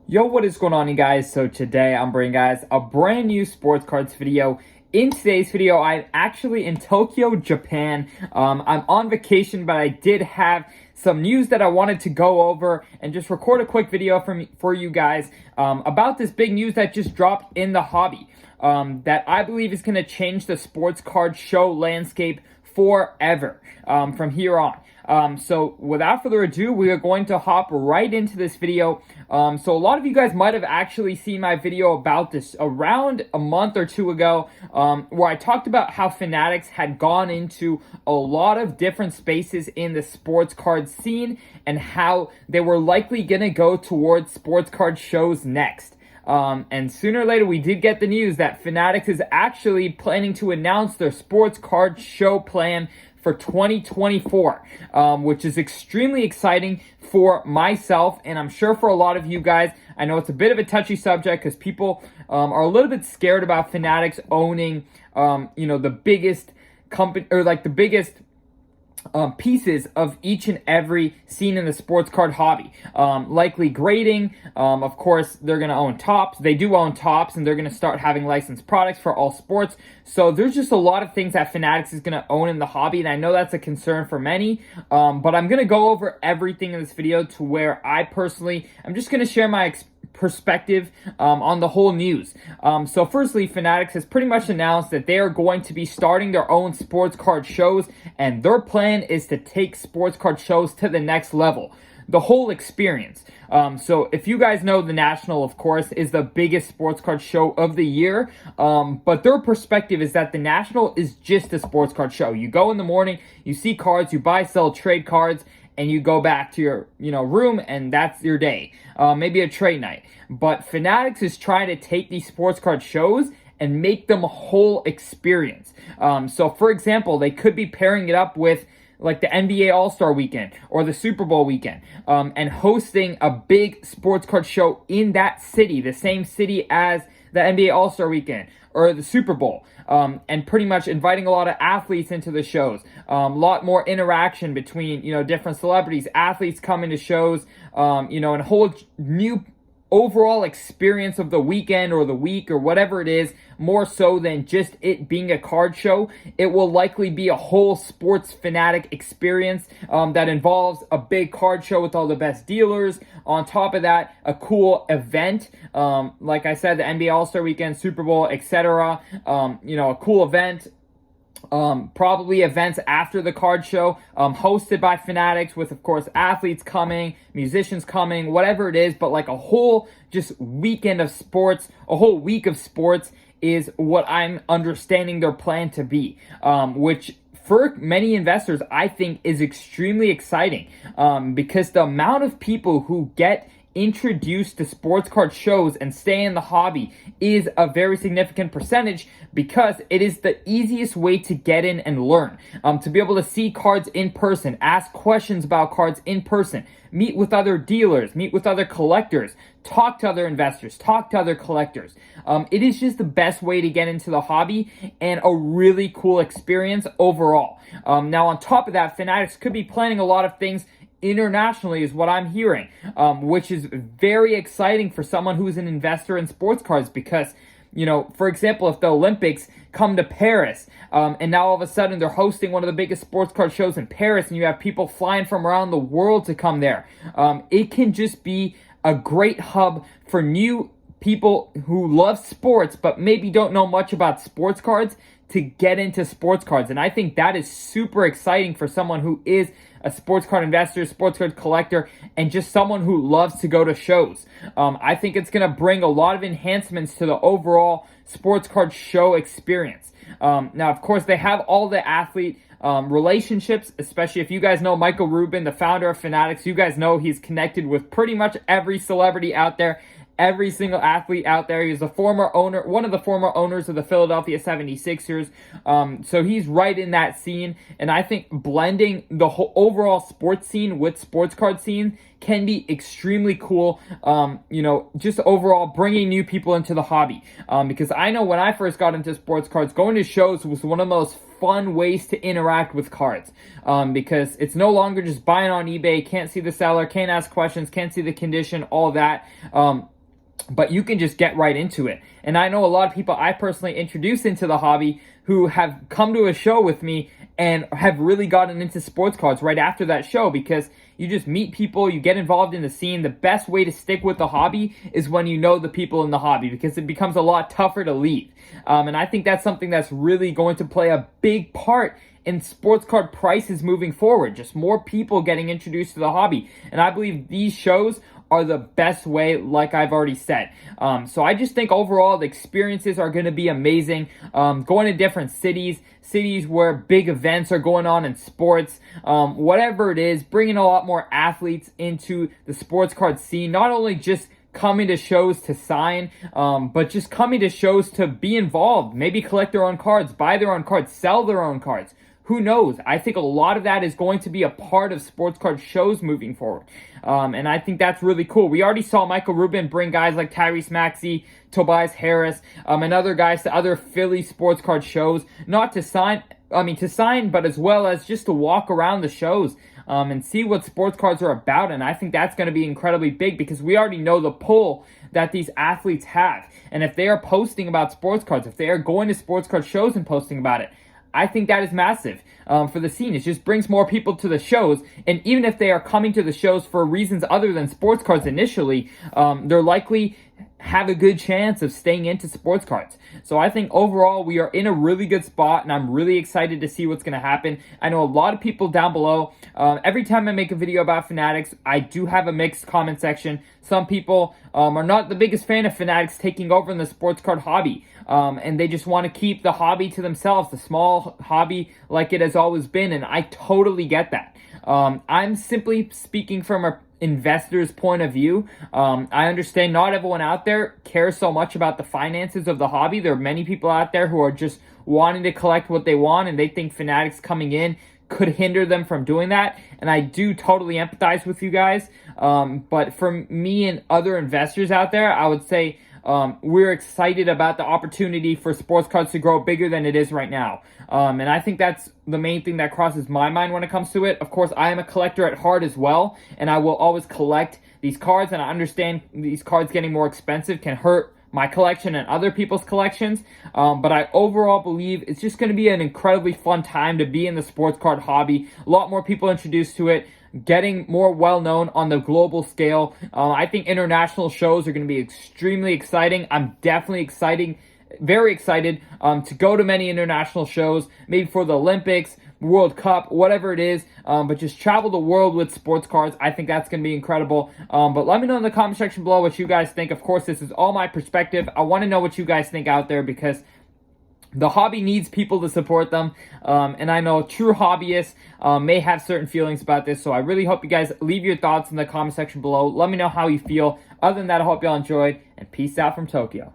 Yo, what is going on, you guys? So today I'm bringing guys a brand new sports cards video. In today's video, I'm actually in Tokyo, Japan. I'm on vacation, but I did have some news that I wanted to go over and just record a quick video for you guys about this big news that just dropped in the hobby that I believe is going to change the sports card show landscape forever from here on. So without further ado, we are going to hop right into this video. So a lot of you guys might have actually seen my video about this around a month or two ago, where I talked about how Fanatics had gone into a lot of different spaces in the sports card scene and how they were likely going to go towards sports card shows next. And sooner or later, we did get the news that Fanatics is actually planning to announce their sports card show plan for 2024, which is extremely exciting for myself, and I'm sure for a lot of you guys. I know it's a bit of a touchy subject because people are a little bit scared about Fanatics owning, the biggest company, or like the biggest pieces of each and every scene in the sports card hobby. Likely grading. Of course, they're going to own Topps. They do own Topps, and they're going to start having licensed products for all sports. So there's just a lot of things that Fanatics is going to own in the hobby, and I know that's a concern for many. But I'm going to go over everything in this video to where I'm just going to share my perspective on the whole news. So firstly, Fanatics has pretty much announced that they are going to be starting their own sports card shows, and their plan is to take sports card shows to the next level. The whole experience. So if you guys know, the National, of course, is the biggest sports card show of the year. But their perspective is that the National is just a sports card show. You go in the morning, you see cards, you buy, sell, trade cards, and you go back to your, room, and that's your day. Maybe a trade night. But Fanatics is trying to take these sports card shows and make them a whole experience. So for example, they could be pairing it up with like the NBA All-Star Weekend or the Super Bowl weekend, and hosting a big sports card show in that city, the same city as the NBA All-Star Weekend or the Super Bowl, and pretty much inviting a lot of athletes into the shows. A lot more interaction between, different celebrities, athletes coming to shows, and a whole new overall experience of the weekend or the week or whatever it is, more so than just it being a card show. It will likely be a whole sports fanatic experience that involves a big card show with all the best dealers. On top of that, a cool event, like I said, the NBA All-Star Weekend, Super Bowl, etc. A cool event. Probably events after the card show, hosted by Fanatics, with of course athletes coming, musicians coming, whatever it is, but like a whole just weekend of sports, a whole week of sports is what I'm understanding their plan to be, which for many investors I think is extremely exciting, because the amount of people who get introduced to sports card shows and stay in the hobby is a very significant percentage, because it is the easiest way to get in and learn, to be able to see cards in person, ask questions about cards in person, meet with other dealers, meet with other collectors, talk to other investors, talk to other collectors. It is just the best way to get into the hobby and a really cool experience overall. Now on top of that, Fanatics could be planning a lot of things internationally, is what I'm hearing, which is very exciting for someone who's an investor in sports cards, because, for example, if the Olympics come to Paris, and now all of a sudden they're hosting one of the biggest sports card shows in Paris, and you have people flying from around the world to come there, it can just be a great hub for new people who love sports but maybe don't know much about sports cards to get into sports cards. And I think that is super exciting for someone who is a sports card investor, sports card collector, and just someone who loves to go to shows. I think it's going to bring a lot of enhancements to the overall sports card show experience. Now, of course, they have all the athlete relationships, especially if you guys know Michael Rubin, the founder of Fanatics. You guys know he's connected with pretty much every celebrity out there, every single athlete out there. He's a former owner, one of the former owners of the Philadelphia 76ers. So he's right in that scene. And I think blending the whole overall sports scene with sports card scene can be extremely cool. Just overall bringing new people into the hobby. Because I know when I first got into sports cards, going to shows was one of the most fun ways to interact with cards, because it's no longer just buying on eBay, can't see the seller, can't ask questions, can't see the condition, all that. but you can just get right into it. And I know a lot of people I personally introduced into the hobby who have come to a show with me and have really gotten into sports cards right after that show, because you just meet people, you get involved in the scene. The best way to stick with the hobby is when you know the people in the hobby, because it becomes a lot tougher to leave. And I think that's something that's really going to play a big part in sports card prices moving forward. Just more people getting introduced to the hobby. And I believe these shows are the best way, like I've already said. So I just think overall the experiences are going to be amazing. Going to different cities where big events are going on in sports, whatever it is, bringing a lot more athletes into the sports card scene. Not only just coming to shows to sign, but just coming to shows to be involved, maybe collect their own cards, buy their own cards, sell their own cards. Who knows? I think a lot of that is going to be a part of sports card shows moving forward. And I think that's really cool. We already saw Michael Rubin bring guys like Tyrese Maxey, Tobias Harris, and other guys to other Philly sports card shows, not to sign, but as well as just to walk around the shows and see what sports cards are about. And I think that's going to be incredibly big, because we already know the pull that these athletes have. And if they are posting about sports cards, if they are going to sports card shows and posting about it, I think that is massive for the scene. It just brings more people to the shows. And even if they are coming to the shows for reasons other than sports cards initially, they're likely have a good chance of staying into sports cards. So I think overall we are in a really good spot, and I'm really excited to see what's going to happen. I know a lot of people down below, every time I make a video about Fanatics, I do have a mixed comment section. Some people are not the biggest fan of Fanatics taking over in the sports card hobby, and they just want to keep the hobby to themselves, the small hobby like it has always been, and I totally get that. I'm simply speaking from a investor's point of view. I understand not everyone out there cares so much about the finances of the hobby. There are many people out there who are just wanting to collect what they want, and they think Fanatics coming in could hinder them from doing that. And I do totally empathize with you guys. But for me and other investors out there, I would say we're excited about the opportunity for sports cards to grow bigger than it is right now. And I think that's the main thing that crosses my mind when it comes to it. Of course, I am a collector at heart as well, and I will always collect these cards, and I understand these cards getting more expensive can hurt my collection and other people's collections. But I overall believe it's just going to be an incredibly fun time to be in the sports card hobby. A lot more people introduced to it, getting more well-known on the global scale. I think international shows are going to be extremely exciting. I'm definitely very excited to go to many international shows, maybe for the Olympics, World Cup, whatever it is, but just travel the world with sports cards. I think that's going to be incredible. But let me know in the comment section below what you guys think. Of course, this is all my perspective. I want to know what you guys think out there, because the hobby needs people to support them, and I know true hobbyists may have certain feelings about this, so I really hope you guys leave your thoughts in the comment section below. Let me know how you feel. Other than that, I hope y'all enjoyed, and peace out from Tokyo.